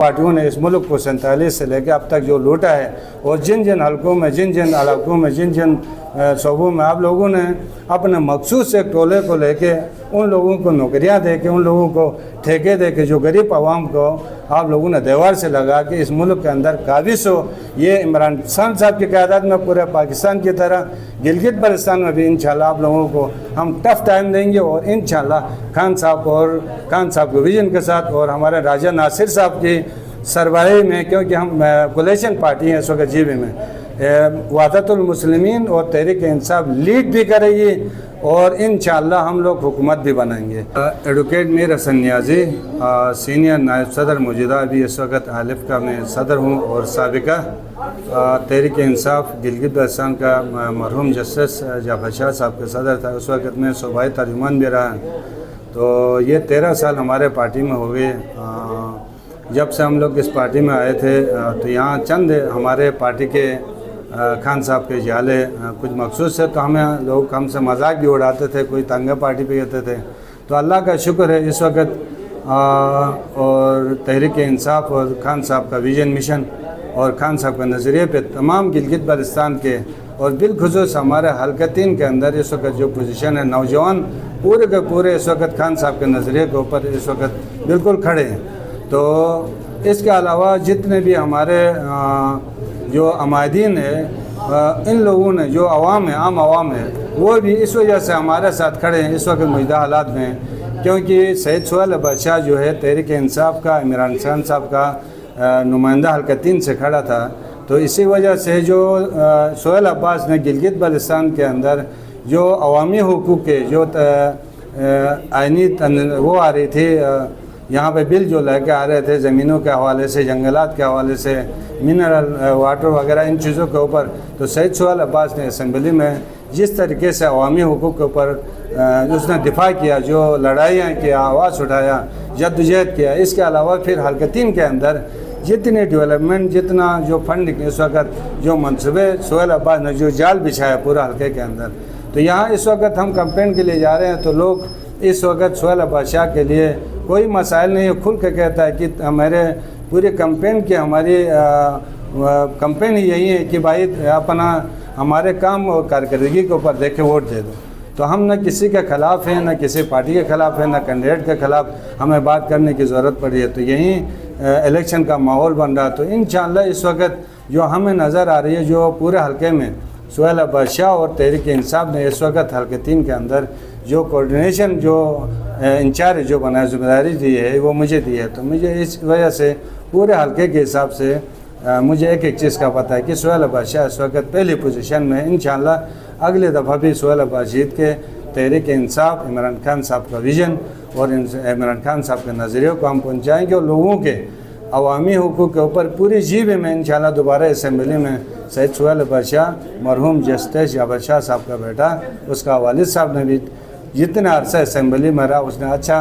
पार्टियों ने इस मुल्क को 47 से लेकर अब तक जो लूटा है और जिन जिन हलकों में जिन जिन इलाकों में जिन जिन शोबों में आप लोगों ने अपने मखसूस एक टोले को लेके उन लोगों को नौकरियां दे के उन लोगों को ठेके दे के जो गरीब आवाम को आप लोगों ने दीवार से लगा के इस मुल्क के अंदर काबिज हो। ये इमरान खान साहब की क़यादत में पूरे पाकिस्तान की तरह गिलगित बल्तिस्तान में भी इंशाल्लाह आप लोगों को हम टफ टाइम देंगे और इंशाल्लाह खान साहब के विजन के साथ और हमारे राजा नासिर साहब की सरबराही में, क्योंकि हम कोलेशन पार्टी हैं इस वक्त जीबी में, वहदतुल मुस्लिमीन और तहरीक इंसाफ लीड भी करेगी और इंशाअल्लाह हम लोग हुकूमत भी बनाएंगे। एडवोकेट मीर हसन नियाज़ी, सीनियर नायब सदर मौजूदा, अभी इस वक्त आलिफ का मैं सदर हूँ और साबिका तहरीक इंसाफ गिलगित बल्तिस्तान का मरहूम जस्टिस जाफर शाह साहब का सदर था, उस वक्त में सूबाई तर्जुमान भी रहा। तो ये 13 साल हमारे पार्टी में हो गए। जब से हम लोग इस पार्टी में आए थे तो यहाँ चंद हमारे पार्टी के खान साहब के जाले कुछ मखसूस है, तो हमें लोग हमसे मजाक भी उड़ाते थे, कोई तंगा पार्टी पे कहते थे। तो अल्लाह का शुक्र है इस वक्त और तहरीक इंसाफ और खान साहब का विजन मिशन और खान साहब के नज़रिए पे तमाम गिलगित बल्तिस्तान के और बिलखुसूस हमारे हल्का 3 के अंदर इस वक्त जो पोजीशन है, नौजवान पूरे के पूरे इस वक्त खान साहब के नज़रिए के ऊपर इस वक्त बिल्कुल खड़े हैं। तो इसके अलावा जितने भी हमारे जो अमायदीन है, इन लोगों ने जो आवाम है, आम आवाम है, वो भी इस वजह से हमारे साथ खड़े हैं इस वक्त मौजूदा हालात में, क्योंकि सैयद सुहेल अब्बास शाह जो है तहरीक इंसाफ का इमरान खान साहब का नुमाइंदा हल्का 3 से खड़ा था। तो इसी वजह से जो सुहेल अब्बास ने गिलगित बल्तिस्तान के अंदर जो अवामी हुकूक के जो आइनी वो आ रही थी, यहाँ पे बिल जो लेके आ रहे थे ज़मीनों के हवाले से, जंगलात के हवाले से, मिनरल वाटर वगैरह इन चीज़ों के ऊपर, तो सैयद सुहेल अब्बास ने असम्बली में जिस तरीके से अवामी हुकूक के ऊपर उसने दिफा किया, जो लड़ाइयाँ किया, आवाज़ उठाया, जद्दोजहद किया, इसके अलावा फिर हल्का 3 के अंदर जितनी डेवलपमेंट, जितना जो फंड इस वक्त जो मनसूबे सुहेल अब्बास ने जो जाल बिछाया पूरा हल्के के अंदर, तो यहाँ इस वक्त हम कैंपेन के लिए जा रहे हैं। तो लोग इस वक्त सुहेल अब्बास शाह के लिए कोई मसाइल नहीं है, खुल के कहता है कि हमारे पूरे कैंपेन की हमारी कैंपेन ही यही है कि भाई अपना हमारे काम और कारकर्दगी के ऊपर देखे वोट दे दो। तो हम न किसी के ख़िलाफ़ हैं, न किसी पार्टी के ख़िलाफ़ है, न कैंडिडेट के ख़िलाफ़ हमें बात करने की ज़रूरत पड़ी है। तो यही इलेक्शन का माहौल बन रहा। तो इंशाअल्लाह इस वक्त जो हमें नज़र आ रही है, जो पूरे हल्के में सुहेल अब्बास शाह और तहरीक इंसाफ ने इस वक्त हल्के 3 के अंदर जो कोऑर्डिनेशन जो इंचार्ज जो बनाया, जिम्मेदारी दी है, वो मुझे दी है। तो मुझे इस वजह से पूरे हल्के के हिसाब से मुझे एक चीज़ का पता है कि सुहेल अब्बास शाह इस वक्त पहली पोजीशन में। इंशाअल्लाह अगले दफ़ा भी सुहेल अब्बास जीत के तहरीक इंसाफ, इमरान खान साहब का विजन और इमरान खान साहब के नज़रिए को हम पहुँचाएँगे और लोगों के अवामी हुकूक के ऊपर पूरी जीबे में इंशाअल्लाह दोबारा असम्बली में सैयद सुहेल अब्बास शाह, मरहूम जस्टिस जाफर शाह साहब का बेटा, उसका वालिद साहब ने भी जितना अरसा असम्बली में रहा उसने अच्छा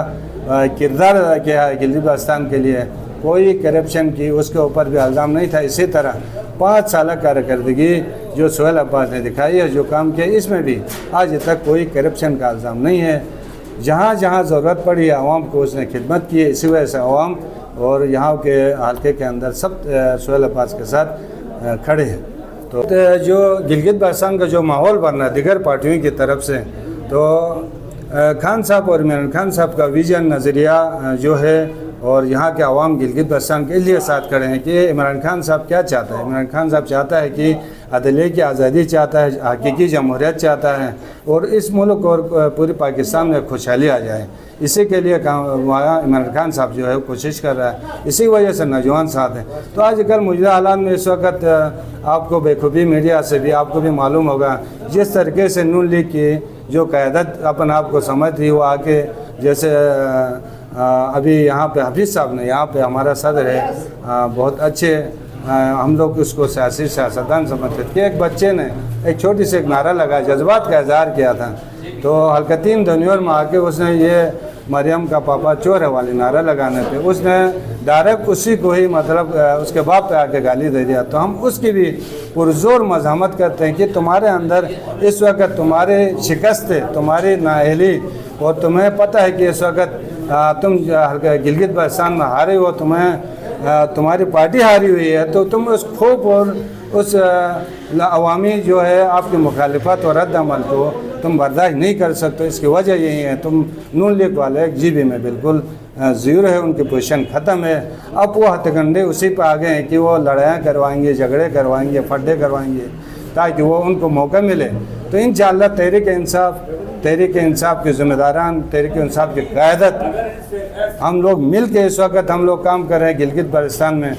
किरदार अदा किया है गिलगित बल्तिस्तान के लिए। कोई करप्शन की उसके ऊपर भी इल्ज़ाम नहीं था। इसी तरह 5 साल कारकर्दगी जो सुहेल अब्बास ने दिखाई है, जो काम किया, इसमें भी आज तक कोई करप्शन का इल्ज़ाम नहीं है। जहाँ जहाँ ज़रूरत पड़ी है आवाम को उसने खिदमत की है। इसी वजह से आवाम और यहाँ के हल्के के अंदर सब सुहेल अब्बास के साथ खड़े हैं। तो जो गिलगित बल्तिस्तान का जो माहौल बन रहा है दीगर पार्टियों की तरफ से, तो खान साहब और इमरान खान साहब का विजन, नज़रिया जो है और यहाँ के अवाम गिलगित बल्तिस्तान के लिए साथ खड़े हैं कि इमरान खान साहब क्या चाहता है। इमरान खान साहब चाहता है कि अदलिया की आज़ादी चाहता है, हकीकी जमहूरियत चाहता है और इस मुल्क और पूरे पाकिस्तान में खुशहाली आ जाए। इसी के लिए इमरान खान साहब जो है कोशिश कर रहा है। इसी वजह से नौजवान साथ हैं। तो आजकल मौजूदा हालात में इस वक्त आपको बेखूबी मीडिया से भी आपको भी मालूम होगा जिस तरीके से नून लीग की जो क़यादत अपन आपको समझ रही वो आके, जैसे अभी यहाँ पे हफीज़ साहब ने, यहाँ पे हमारा सदर है, बहुत अच्छे हम लोग उसको सियासी सियासतदान समझते थे कि एक बच्चे ने एक छोटी सी एक नारा लगा, जज्बात का इजहार किया था। तो हल्का 3 दनियोर में आके उसने ये मरियम का पापा चोर है वाली नारा लगाने पे उसने डायरेक्ट उसी को ही मतलब उसके बाप पे आके गाली दे दिया। तो हम उसकी भी पुरजोर मज़ामत करते हैं कि तुम्हारे अंदर इस वक्त तुम्हारे शिकस्त है, तुम्हारी नाअहली, और तुम्हें पता है कि इस वक्त तुम गिलगित बल्तिस्तान में हारे हो, तुम्हें तुम्हारी पार्टी हारी हुई है तो तुम उस खौफ और उस अवामी जो है आपकी मुखालिफत और रद्द अमल को तुम बर्दाश्त नहीं कर सकते। इसकी वजह यही है तुम नून लीग वाले GB में बिल्कुल ज़ीरो है, उनकी पोजीशन ख़त्म है। अब वो हथकंडे उसी पर आ गए हैं कि वो लड़ाइयाँ करवाएंगे, झगड़े करवाएंगे, फड्डे करवाएंगे ताकि वो उनको मौका मिले। तो इंशाअल्लाह तहरीक इंसाफ के ज़िम्मेदारान, तहरीक इंसाफ की क़यादत हम लोग मिल के इस वक्त हम लोग काम कर रहे हैं गिलगित बल्तिस्तान में,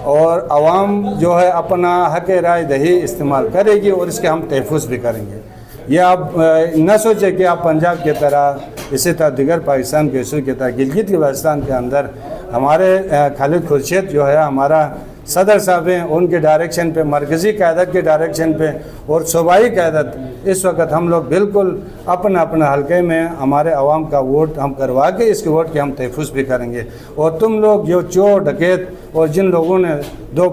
और आवाम जो है अपना हक़ राय दही इस्तेमाल करेगी और इसके हम तहफ़्फ़ुज़ भी करेंगे। ये आप न सोचें कि आप पंजाब की तरह इसी तरह दिगर पाकिस्तान के हिस्सों की तरह गिलगित बल्तिस्तान के अंदर हमारे खालिद खुर्शीद जो है हमारा सदर साहब हैं, उनके डायरेक्शन पे, मरकज़ी क़यादत के डायरेक्शन पे और सूबाई क़यादत इस वक्त हम लोग बिल्कुल अपना अपना हल्के में हमारे अवाम का वोट हम करवा के इसके वोट के हम तहफ़्फ़ुज़ भी करेंगे। और तुम लोग जो चोर डकैत और जिन लोगों ने दो